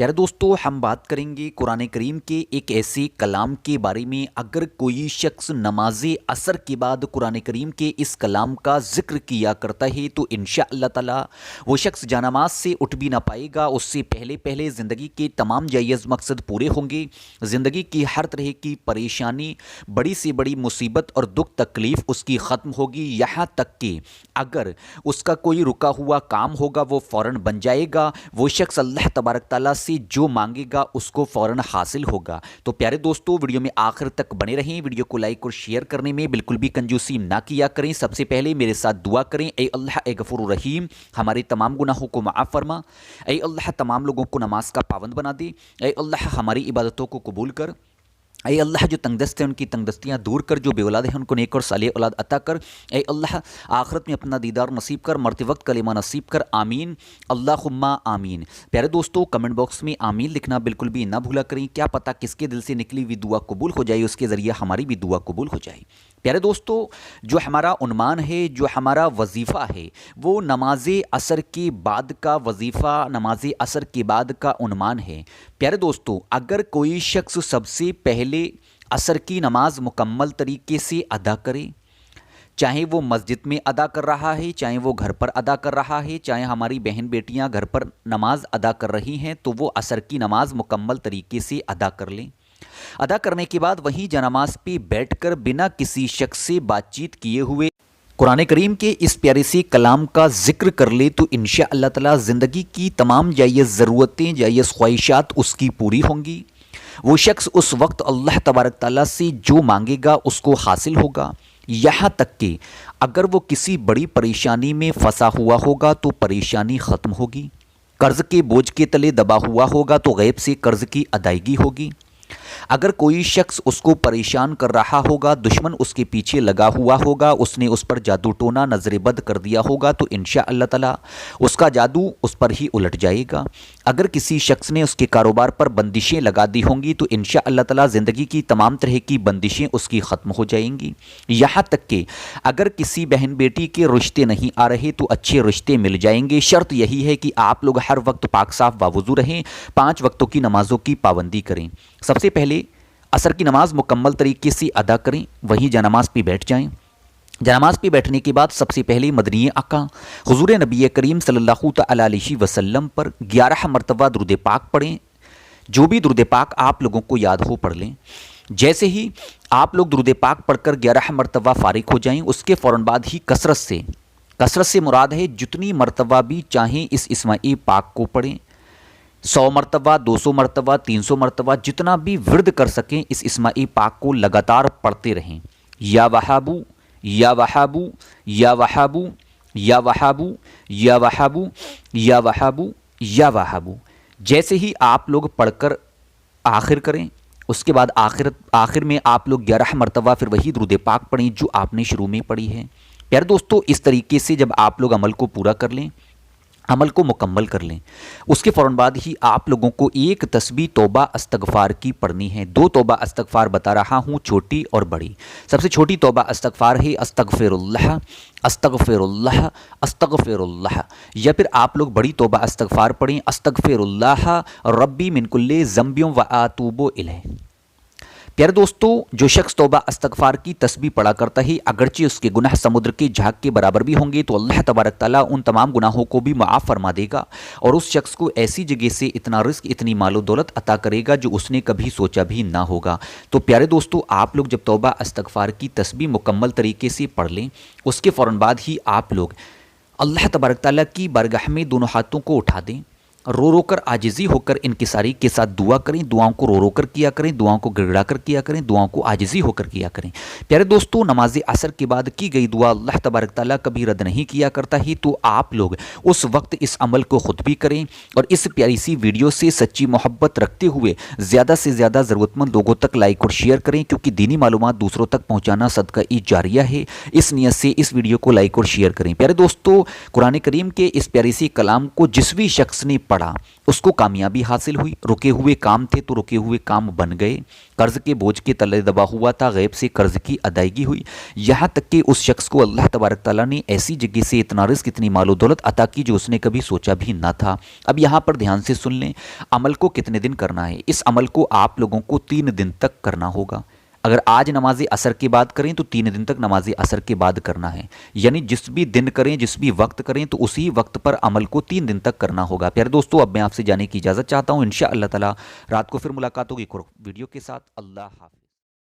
प्यारे दोस्तों, हम बात करेंगे कुरान करीम के एक ऐसे कलाम के बारे में। अगर कोई शख्स नमाज असर के बाद कुरान करीम के इस कलाम का जिक्र किया करता है तो इंशाअल्लाह ताला वो शख्स जानमाज से उठ भी ना पाएगा। उससे पहले पहले ज़िंदगी के तमाम जायज़ मकसद पूरे होंगे। ज़िंदगी की हर तरह की परेशानी, बड़ी से बड़ी मुसीबत और दुख तकलीफ़ उसकी ख़त्म होगी। यहाँ तक कि अगर उसका कोई रुका हुआ काम होगा वो फ़ौरन बन जाएगा। वो शख्स अल्लाह तबारक ताला से जो मांगेगा उसको फ़ौरन हासिल होगा। तो प्यारे दोस्तों, वीडियो में आखिर तक बने रहें। वीडियो को लाइक और शेयर करने में बिल्कुल भी कंजूसी ना किया करें। सबसे पहले मेरे साथ दुआ करें। ऐ अल्लाह ए गफूर रहीम, हमारे तमाम गुनाहों को माफ़ फरमा। ऐ अल्लाह तमाम लोगों को नमाज का पाबंद बना दे। ऐ अल्लाह हमारी इबादतों को कबूल कर। ऐ अल्लाह जो तंगदस्त है उनकी तंगदस्तियाँ दूर कर, जो बेऔलाद है उनको नेक और सालेह औलाद अता कर। ऐ अल्लाह आखिरत में अपना दीदार नसीब कर, मरते वक्त कलेमा नसीब कर। आमीन अल्लाहुम्मा आमीन। प्यारे दोस्तों, कमेंट बॉक्स में आमीन लिखना बिल्कुल भी ना भूला करें। क्या पता किसके दिल से निकली हुई दुआ कबूल हो जाए, उसके ज़रिए हमारी भी दुआ कबूल हो जाए। प्यारे दोस्तों, जो हमारा उन्मान है, जो हमारा वजीफ़ा है, वो नमाज असर के बाद का वजीफ़ा, नमाज असर के बाद का उन्मान है। प्यारे दोस्तों, अगर कोई शख्स सबसे पहले असर की नमाज मुकम्मल तरीके से अदा करे, चाहे वो मस्जिद में अदा कर रहा है, चाहे वो घर पर अदा कर रहा है, चाहे हमारी बहन बेटियां घर पर नमाज अदा कर रही हैं, तो वो असर की नमाज मुकम्मल तरीके से अदा कर लें। अदा करने के बाद वहीं जनामाज पे बैठकर बिना किसी शख्स से बातचीत किए हुए कुरान करीम के इस प्यारे से कलाम का जिक्र कर ले तो इंशाअल्लाह ताला ज़िंदगी की तमाम जायज़ ज़रूरतें, जायज़ ख्वाहिशात उसकी पूरी होंगी। वो शख्स उस वक्त अल्लाह तबारक ताला से जो मांगेगा उसको हासिल होगा। यहाँ तक कि अगर वो किसी बड़ी परेशानी में फंसा हुआ होगा तो परेशानी ख़त्म होगी। कर्ज़ के बोझ के तले दबा हुआ होगा तो गैब से कर्ज़ की अदायगी होगी। अगर कोई शख्स उसको परेशान कर रहा होगा, दुश्मन उसके पीछे लगा हुआ होगा, उसने उस पर जादू टोना नजरेबद कर दिया होगा, तो इंशाअल्लाह ताला उसका जादू उस पर ही उलट जाएगा। अगर किसी शख्स ने उसके कारोबार पर बंदिशें लगा दी होंगी तो इंशाअल्लाह ताला ज़िंदगी की तमाम तरह की बंदिशें उसकी ख़त्म हो जाएंगी। यहाँ तक कि अगर किसी बहन बेटी के रिश्ते नहीं आ रहे तो अच्छे रिश्ते मिल जाएंगे। शर्त यही है कि आप लोग हर वक्त पाक साफ बावजू रहें, 5 वक्तों की नमाज़ों की पाबंदी करें। सबसे पहले असर की नमाज मुकम्मल तरीके से अदा करें, वहीं जनामाज पे बैठ जाएं। जनामाज पे बैठने के बाद सबसे पहले मदनी आका हुजूर नबी करीम सल्लल्लाहु अलैहि वसल्लम पर 11 मरतबा दुरूद पाक पढ़ें। जो भी दुरूद पाक आप लोगों को याद हो पढ़ लें। जैसे ही आप लोग दुरूद पाक पढ़कर 11 मरतबा फारिग हो जाएं, उसके फ़ौरन बाद ही कसरत से मुराद है जितनी मरतबा भी चाहें इस इस्माई पाक को पढ़ें। 100 मरतबा, 200 मरतबा, 300 मरतबा, जितना भी विर्द कर सकें इस इस्माई पाक को लगातार पढ़ते रहें। या वहाबू या वहाबू या वहाबू या वहाबू या वहाबू या वहाबू या वहाबू। जैसे ही आप लोग पढ़कर आखिर करें, उसके बाद आखिर में आप लोग 11 मरतबा फिर वही दुरूद पाक पढ़ें जो आपने शुरू में पढ़ी है। प्यारे दोस्तों, इस तरीके से जब आप लोग अमल को पूरा कर लें, अमल को मुकम्मल कर लें, उसके फ़ौरन बाद ही आप लोगों को एक तस्बीह तौबा अस्तगफ़ार की पढ़नी है। 2 तौबा अस्तगफ़ार बता रहा हूँ, छोटी और बड़ी। सबसे छोटी तौबा अस्तगफ़ार है अस्तगफ़िरुल्लाह अस्तगफ़िरुल्लाह अस्तगफ़िरुल्लाह, या फिर आप लोग बड़ी तौबा अस्तगफ़ार पढ़ें अस्तगफ़िरुल्लाह रब्बी मिन कुल्ली ज़ंबियों व आतूबु इलैह। प्यारे दोस्तों, जो शख्स तौबा अस्तगफ़ार की तस्बीह पढ़ा करता है, अगरचे उसके गुनाह समुद्र के झाग के बराबर भी होंगे तो अल्लाह तबारक ताला उन तमाम गुनाहों को भी माफ़ फरमा देगा और उस शख्स को ऐसी जगह से इतना रिस्क, इतनी मालो दौलत अता करेगा जो उसने कभी सोचा भी ना होगा। तो प्यारे दोस्तों, आप लोग जब तौबा अस्तगफ़ार की तस्बीह मुकम्मल तरीके से पढ़ लें, उसके फ़ौरन बाद ही आप लोग अल्लाह तबारक ताला की बारगाह में दोनों हाथों को उठा दें, रो रो कर आजिज़ी होकर इनकिसारी के साथ दुआ करें। दुआओं को रो रो कर किया करें, दुआओं को गिड़गिड़ा कर किया करें, दुआओं को आजिज़ी होकर किया करें। प्यारे दोस्तों, नमाज असर के बाद की गई दुआ अल्लाह तबारक ताला कभी रद्द नहीं किया करता ही। तो आप लोग उस वक्त इस अमल को खुद भी करें और इस प्यारी सी वीडियो से सच्ची मोहब्बत रखते हुए ज़्यादा से ज़्यादा ज़रूरतमंद लोगों तक लाइक और शेयर करें, क्योंकि दीनी मालूमात दूसरों तक पहुँचाना सदका ई जारिया है। इस नियत से इस वीडियो को लाइक और शेयर करें। प्यारे दोस्तों, कुरान करीम के इस प्यारी सी कलाम को जिस भी शख्स ने पढ़ा पड़ा, उसको कामयाबी हासिल हुई। रुके हुए काम थे तो रुके हुए काम बन गए। कर्ज के बोझ के तले दबा हुआ था, गैब से कर्ज की अदायगी हुई। यहाँ तक कि उस शख्स को अल्लाह तबारक ताला ने ऐसी जगह से इतना रिस्क, इतनी मालो दौलत अता की जो उसने कभी सोचा भी ना था। अब यहाँ पर ध्यान से सुन लें, अमल को कितने दिन करना है। इस अमल को आप लोगों को 3 दिन तक करना होगा। अगर आज नमाज असर की बात करें तो 3 दिन तक नमाज असर के बाद करना है, यानी जिस भी दिन करें, जिस भी वक्त करें, तो उसी वक्त पर अमल को 3 दिन तक करना होगा। प्यारे दोस्तों, अब मैं आपसे जाने की इजाज़त चाहता हूँ। इंशाअल्लाह ताला रात को फिर मुलाकात होगी एक और वीडियो के साथ। अल्लाह हाफ़िज़।